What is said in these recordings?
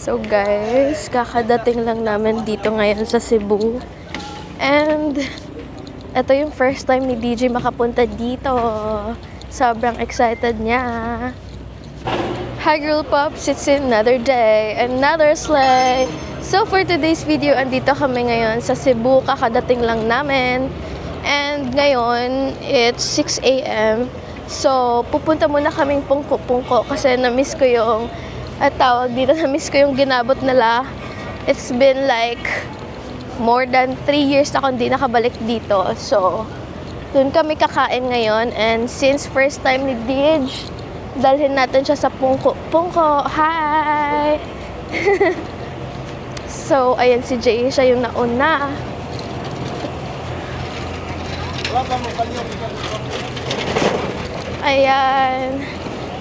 So guys, kakadating lang namin dito ngayon sa Cebu. And ito yung first time ni DJ makapunta dito. Sobrang excited niya. Hi Girl Pops, it's another day, another sleigh. So for today's video, andito kami ngayon sa Cebu. Kakadating lang namin. And ngayon, it's 6 AM. So pupunta muna kaming pungko-pungko kasi na-miss ko yung na-miss ko yung ginabot nila. It's been like more than 3 years na akong hindi nakabalik dito. So, dun kami kakain ngayon. And since first time ni Dij, dalhin natin siya sa pungko-pungko. Hi! So, ayan si Jay. Siya yung nauna. Ayan.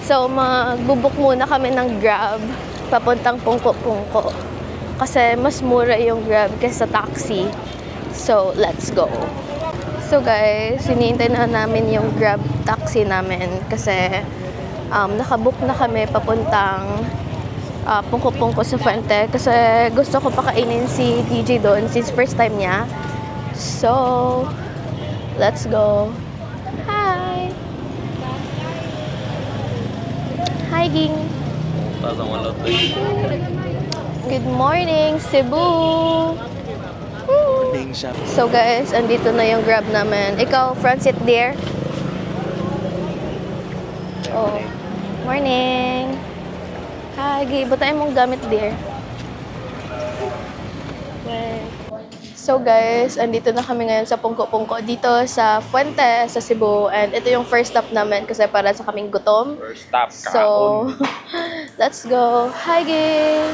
So, magbubuk muna kami ng Grab papuntang pungko-pungko. Kasi mas mura yung Grab kaysa taxi. So, let's go. So, guys, hinihintay na namin yung Grab taxi namin kasi nakabook na kami papuntang pungko-pungko sa Fuente kasi gusto ko pakainin si DJ doon since first time niya. So, let's go. Hi! Hi, Ging! Good morning, Cebu! So guys, andito na yung Grab namin. Ikaw, front seat there? Oh, morning! Hi, Gibo tayo mong gamit there. So guys, andito na kami ngayon sa pungko-pungko dito sa Fuente, sa Cebu. And ito yung first stop namin kasi para sa kaming gutom. First stop, so, let's go. Hi, Ging!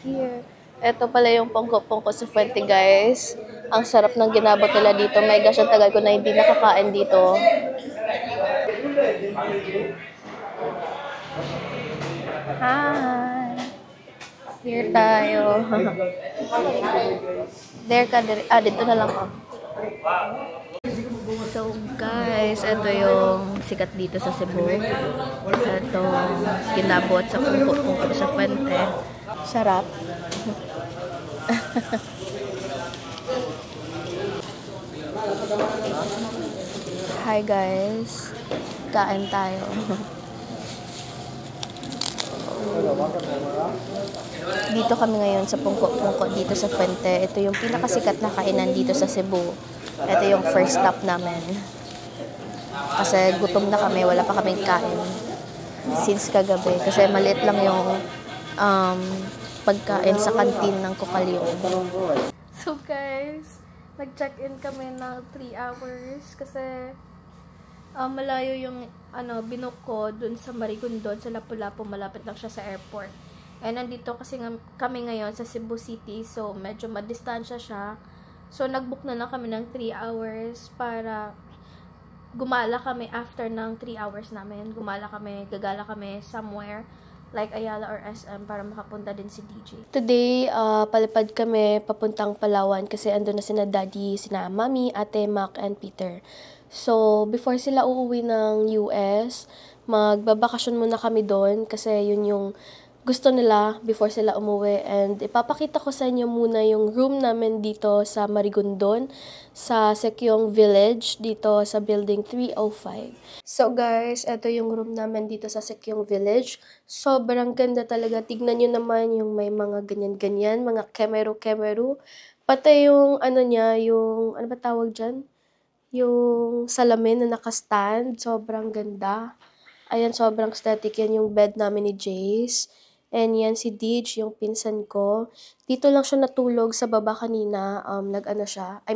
Here. Ito pala yung pungko-pungko sa Fuente, guys. Ang sarap ng ginabot nila dito. My gosh, ang tagal ko na hindi nakakain dito. Hi! Here tayo. There ka, dito na lang ako. So guys, ito yung sikat dito sa Cebu. Ito, ginabot sa pungko-pungko sa Fuente. Sarap. Hi guys. Kain tayo. Dito kami ngayon sa pungko-pungko dito sa Fuente. Ito yung pinakasikat na kainan dito sa Cebu. Ito yung first stop namin. Kasi gutom na kami, wala pa kaming kain since kagabi. Kasi maliit lang yung pagkain sa kantin ng Kokalion. So guys, nag-check-in kami ng 3 hours kasi malayo yung binook ko dun sa Marigondon, sa Lapu-Lapu, malapit lang siya sa airport. And nandito kasi kami ngayon sa Cebu City, so medyo madistansya siya. So nag-book na lang kami ng 3 hours para gumala kami after ng 3 hours namin. Gagala kami somewhere like Ayala or SM para makapunta din si DJ. Today, palipad kami papuntang Palawan kasi andun na sina Daddy, sina Mami, Ate, Mac, and Peter. So, before sila uuwi ng US, magbabakasyon muna kami doon kasi yun yung gusto nila before sila umuwi. And ipapakita ko sa inyo muna yung room namin dito sa Marigondon, sa Sekyong Village, dito sa building 305. So guys, ito yung room namin dito sa Sekyong Village. Sobrang ganda talaga. Tignan nyo naman yung may mga ganyan-ganyan, mga kemeru-kemeru. Pati yung niya, yung, ano ba tawag dyan? Yung salamin na nakastand, sobrang ganda. Ayan, sobrang aesthetic. Yan yung bed namin ni Jace. And yan si Dij, yung pinsan ko. Dito lang siya natulog sa baba kanina.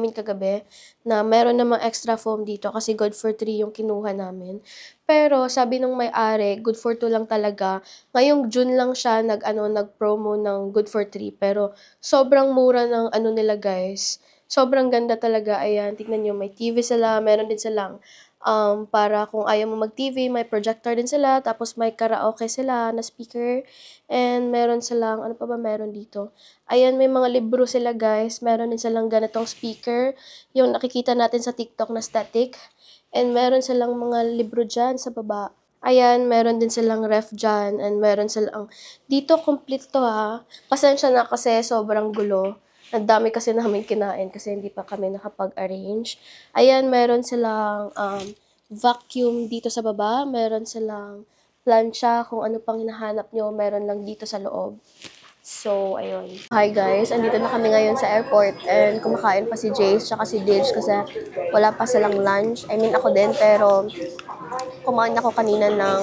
Kagabi, na meron namang extra foam dito kasi good for 3 yung kinuha namin. Pero sabi nung may-ari, good for 2 lang talaga. Ngayong June lang siya nag-promo ng good for 3. Pero sobrang mura ng nila guys. Sobrang ganda talaga. Ayan, tignan nyo, may TV sila. Meron din silang para kung ayaw mo mag-TV, may projector din sila. Tapos may karaoke sila na speaker. And meron silang, ano pa ba meron dito? Ayan, may mga libro sila guys. Meron din silang ganitong speaker. Yung nakikita natin sa TikTok na static. And meron silang mga libro dyan sa baba. Ayan, meron din silang ref dyan, and meron silang, dito complete to ha. Pasensya na kasi sobrang gulo. Ang dami kasi namin kinain kasi hindi pa kami nakapag-arrange. Ayan, meron silang vacuum dito sa baba, meron silang plancha, kung ano pang hinahanap nyo, meron lang dito sa loob. So, ayun. Hi guys, andito na kami ngayon sa airport and kumakain pa si Jace tsaka si Didge kasi wala pa silang lunch. I mean, ako din, pero kumain ako kanina ng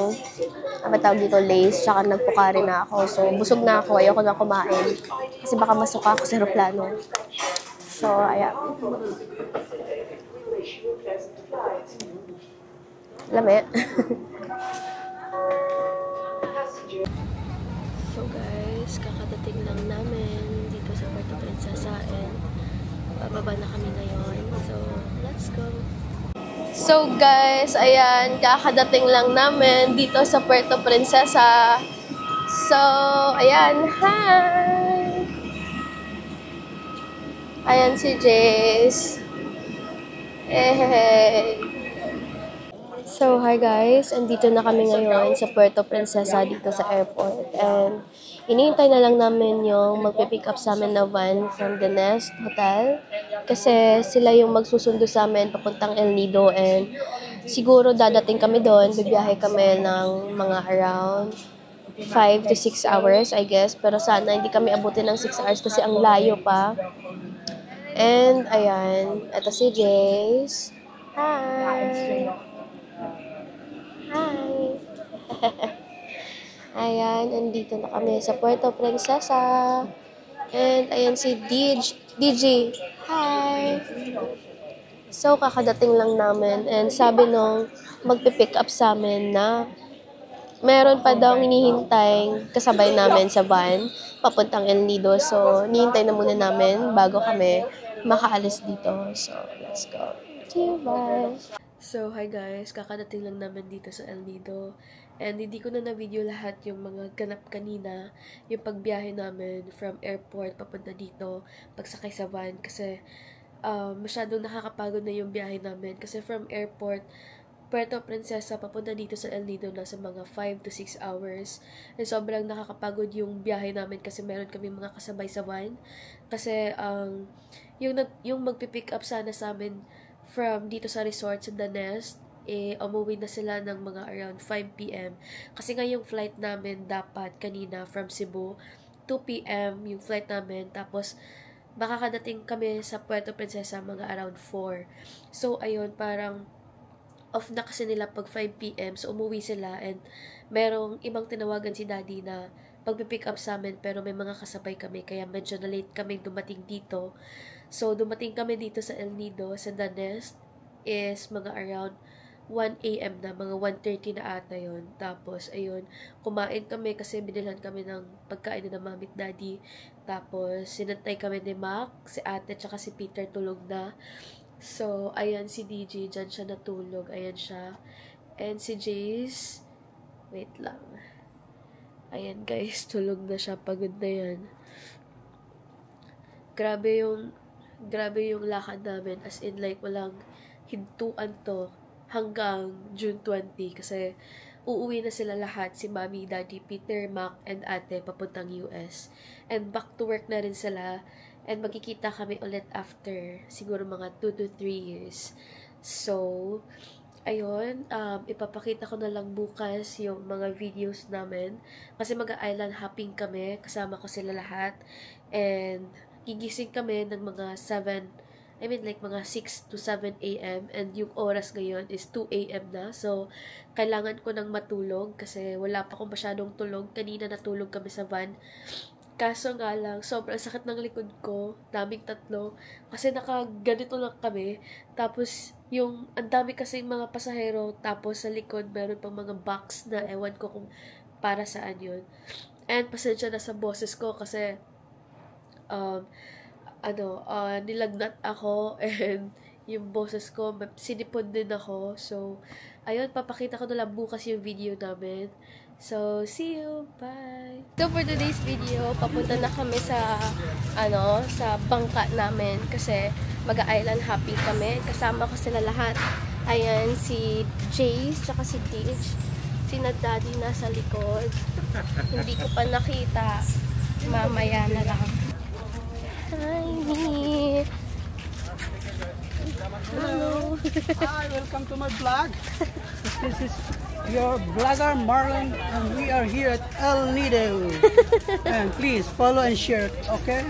ano tawag dito, Lays, tsaka nagpukari na ako. So, busog na ako, ayoko na kumain kasi baka masuka ako sa aeroplano. So, ayan. Lame. So guys, kakadating lang namin dito sa Puerto Princesa and bababa na kami ngayon. So, let's go. So guys, ayan, kakadating lang namin dito sa Puerto Princesa. So, ayan, hi! Ayan si Jace. Hey! So, hi guys, andito na kami ngayon sa Puerto Princesa dito sa airport. And iniintay na lang namin yung magpipick up sa amin na van from the Nest Hotel. Kasi sila yung magsusundo sa amin papuntang El Nido. And siguro dadating kami doon, bibiyahe kami ng mga around 5 to 6 hours, I guess. Pero sana hindi kami abutin ng 6 hours kasi ang layo pa. And ayan, eto si Jace. Hi! Hi! Ayan, andito na kami sa Puerto Princesa. And ayan si DJ. Hi! So, kakadating lang namin. And sabi nung magpipick up sa amin na meron pa daw hinihintay kasabay namin sa van papuntang El Nido. So, nihintay na muna namin bago kami makaalis dito. So, let's go. See you, bye! So, hi guys, kakadating lang namin dito sa El Nido. And hindi ko na na-video lahat yung mga ganap kanina, yung pagbiyahe namin from airport papunta dito, pagsakay sa van. Kasi masyadong nakakapagod na yung biyahe namin. Kasi from airport, Puerto Princesa, papunta dito sa El Nido na sa mga 5 to 6 hours. And sobrang nakakapagod yung biyahe namin kasi meron kami mga kasabay sa van. Kasi yung magpipick up sana sa amin from dito sa resort sa The Nest, umuwi na sila ng mga around 5 p.m. Kasi nga yung flight namin dapat kanina from Cebu, 2 p.m. yung flight namin. Tapos, makakadating kami sa Puerto Princesa mga around 4. So, ayun, parang off na kasi nila pag 5 p.m. So, umuwi sila and merong ibang tinawagan si Daddy na pagpipick up sa amin pero may mga kasabay kami. Kaya medyo na late kami dumating dito. So, dumating kami dito sa El Nido, sa The Nest, is mga around 1 a.m. na, mga 1:30 na ata yun. Tapos, ayun, kumain kami kasi binilhan kami ng pagkain na ng Mami at Daddy. Tapos, sinantay kami ni Mac, si ate, tsaka si Peter tulog na. So, ayan si DJ, dyan siya natulog. Ayan siya. And si Jace, wait lang. Ayan guys, tulog na siya, pagod na yan. Grabe yung lakad namin, as in like walang hintuan to hanggang June 20 kasi uuwi na sila lahat, si Mami, Daddy, Peter, Mac, and ate papuntang US. And back to work na rin sila and magkikita kami ulit after siguro mga 2 to 3 years. So, ayun, ipapakita ko na lang bukas yung mga videos namin kasi mag-island hopping kami, kasama ko sila lahat and gigising kami ng mga 6 to 7 a.m. and yung oras ngayon is 2 a.m. na. So, kailangan ko nang matulog kasi wala pa akong masyadong tulog. Kanina natulog kami sa van. Kaso nga lang, sobrang sakit ng likod ko. Naming tatlo. Kasi nakaganito lang kami. Tapos, ang dami kasi mga pasahero. Tapos, sa likod, meron pang mga box na ewan ko kung para saan yun. And, pasensya na sa boses ko kasi nilagnat ako and yung boses ko, sinipon din ako. So, ayun, papakita ko na lang bukas yung video namin. So, see you! Bye! So, for today's video, papunta na kami sa bangka namin kasi mag-island hopping kami. Kasama ko sila lahat. Ayan, si Jace, tsaka si Teach. Si sina daddy nasa likod. Hindi ko pa nakita. Mamaya na lang. Hi, me. Hello. Hi, welcome to my vlog. This is your vlogger Marlon, and we are here at El Nido. And please follow and share, okay?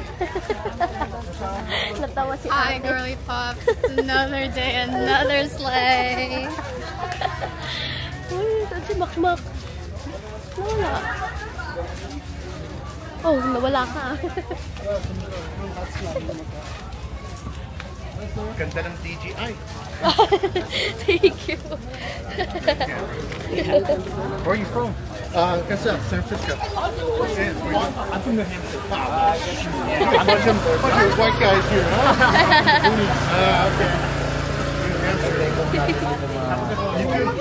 Natawa si Hi, ate. girly pops. It's another day, another sleigh. Uy, saan si Makmak? Nawala. Oh, nawala ka. Ganda ng DJI. Thank you. Where are you from? San Francisco. I'm from New Hampshire. A bunch of white guys here, huh? Okay. New Hampshire.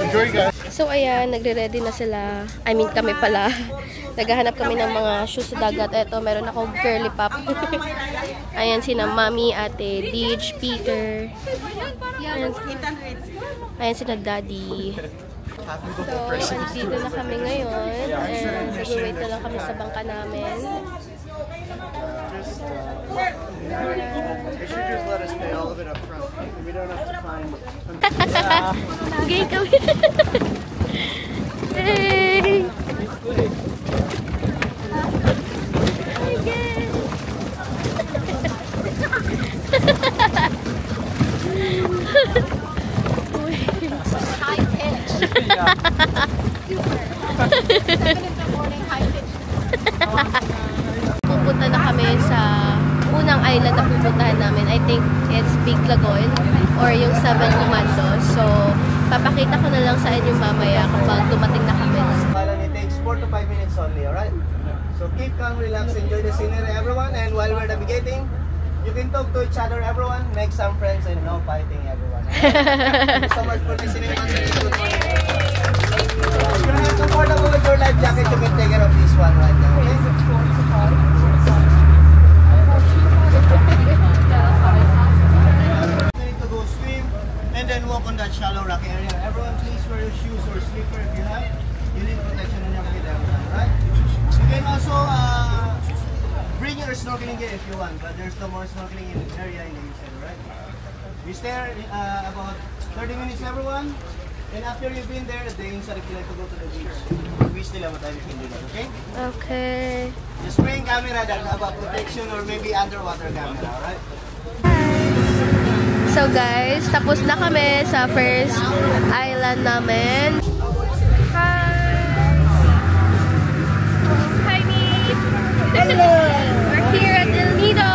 Enjoy, guys. So, ayan, nagre-ready na sila. I mean, kami pala. Naghahanap kami ng mga shoes sa dagat. Eto, meron akong girly pop. Ayan, sina Mami, Ate, Deej, Peter. Ayan, sina Daddy. So, andito na kami ngayon. And nag-wait na lang kami sa bangka namin. They should just let us pay all of it up front. We don't have to find. Gay kami. Hey! High pitch. 7 in the morning, high pitch. Pupunta na kami sa unang island na pupuntahan namin. I think it's Big Lagoon or yung Seven Commandos. So, papakita ko na lang sa inyo mamaya kapag dumating na kami. It takes 4 to 5 minutes only, alright? So keep calm, relax, enjoy the scenery, everyone. And while we're navigating, you can talk to each other, everyone. Make some friends and no fighting, everyone. Thank you so much for listening. Good morning. If you're not comfortable with your life jacket, you can take care of this one right now, okay? You need to go swim and then walk on that shallow rock area. Everyone, please wear your shoes or slipper if you have. You need protection on your feet, everyone, right? You can also bring your snorkeling gear if you want, but there's no more snorkeling in the area in the inside, right? We stay about 30 minutes, everyone. And after you've been there, the inside if you like to go to the beach, we still have a time you can do that, okay? Okay. Just bring camera that about protection or maybe underwater camera, alright? So guys, tapos na kami sa first island namin. Hi, me! Hello! We're here at El Nido!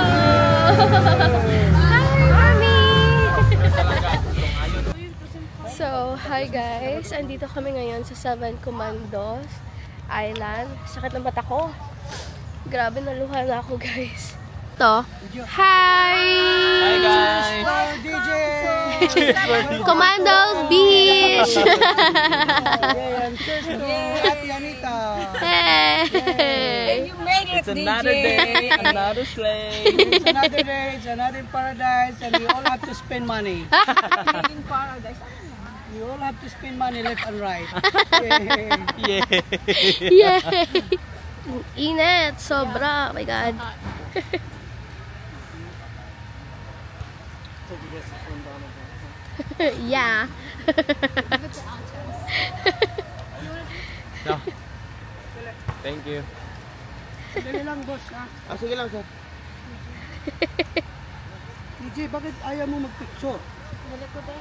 Hi, Mami! So, hi guys! Andito kami ngayon sa Seven Commandos Island. Sakit ng mata ko. Grabe, naluha na ako guys. Ito. Hi! Hi guys! DJ! Commandos Beach! And cheers to Ate Anita! Hey! It's another day, another sleigh. It's another day, it's another paradise, and we all have to spend money. In paradise. We all have to spend money left and right. Yeah. Yay! Init! Sobra! Oh my God! Yeah! No. Thank you. Dali lang, boss. Ah. Sige lang, sir. DJ, bakit ayaw mo mag-picture?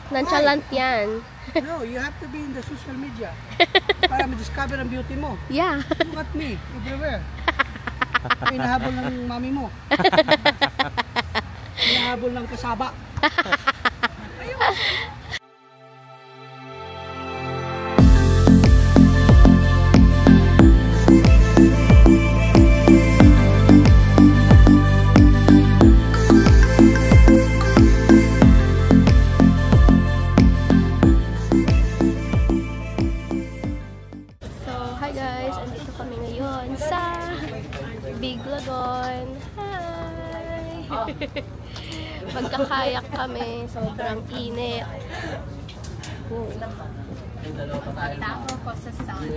Nonchalant yan. No, you have to be in the social media para ma-discover ang beauty mo. Yeah! Look at me, everywhere. Hinahabol ng mami mo. Hinahabol ng kasaba. Big Lagoon. Hi! Magkakayak kami. Sobrang init. Tapo ko sa sun.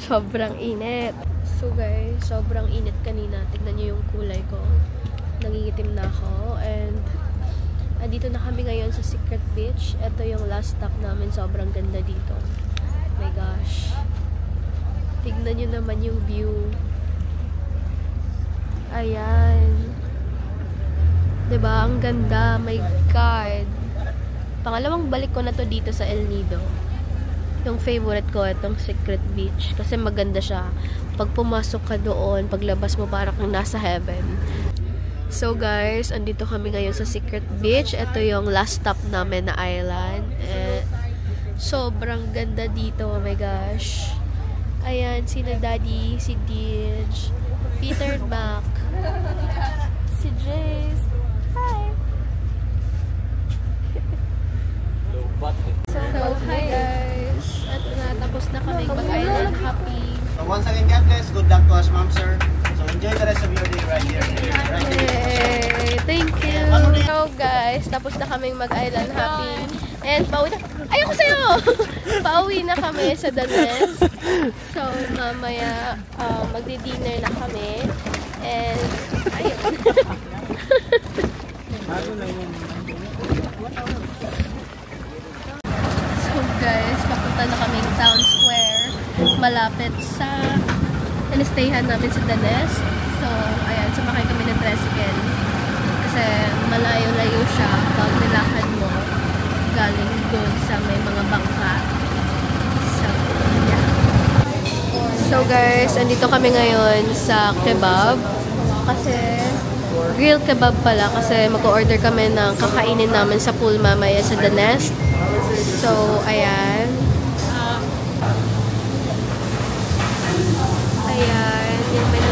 Sobrang init. So guys, sobrang init kanina. Tignan niyo yung kulay ko. Nangingitim na ako. And andito na kami ngayon sa Secret Beach. Ito yung last stop namin. Sobrang ganda dito. Oh my gosh. Tignan niyo naman yung view. Ayan. Diba? Ang ganda. My God. Pangalawang balik ko na to dito sa El Nido. Yung favorite ko, itong Secret Beach. Kasi maganda siya. Pag pumasok ka doon, paglabas mo parang kang nasa heaven. So guys, andito kami ngayon sa Secret Beach. Ito yung last stop namin na island. Sobrang ganda dito. Oh my gosh. Ayan, sina Daddy, si Dij, Peter Mac, si Jace. Hi! So, hi guys! At natapos na kami mag-island hopping. So once again, God bless. Good luck to us, ma'am, sir. So enjoy the rest of your day right here. Right here. Yay! Thank you! So guys, tapos na kaming mag-island hopping. And pauwi na... Ayoko sa'yo! Pauwi na kami sa The Nest. So mamaya magdi-dinner na kami. And ayun. So guys, papunta na kaming Town Square. Malapit sa in-stayhan namin sa The Nest. So, ayan, sumakay kami ng tricycle. Kasi malayo-layo siya pag nilakad mo galing doon sa may mga bangka. So, yeah. So guys, andito kami ngayon sa kebab. Kasi grilled kebab pala kasi mag-order kami ng kakainin namin sa pool mamaya sa The Nest. So, ayan. Ayan, yung menu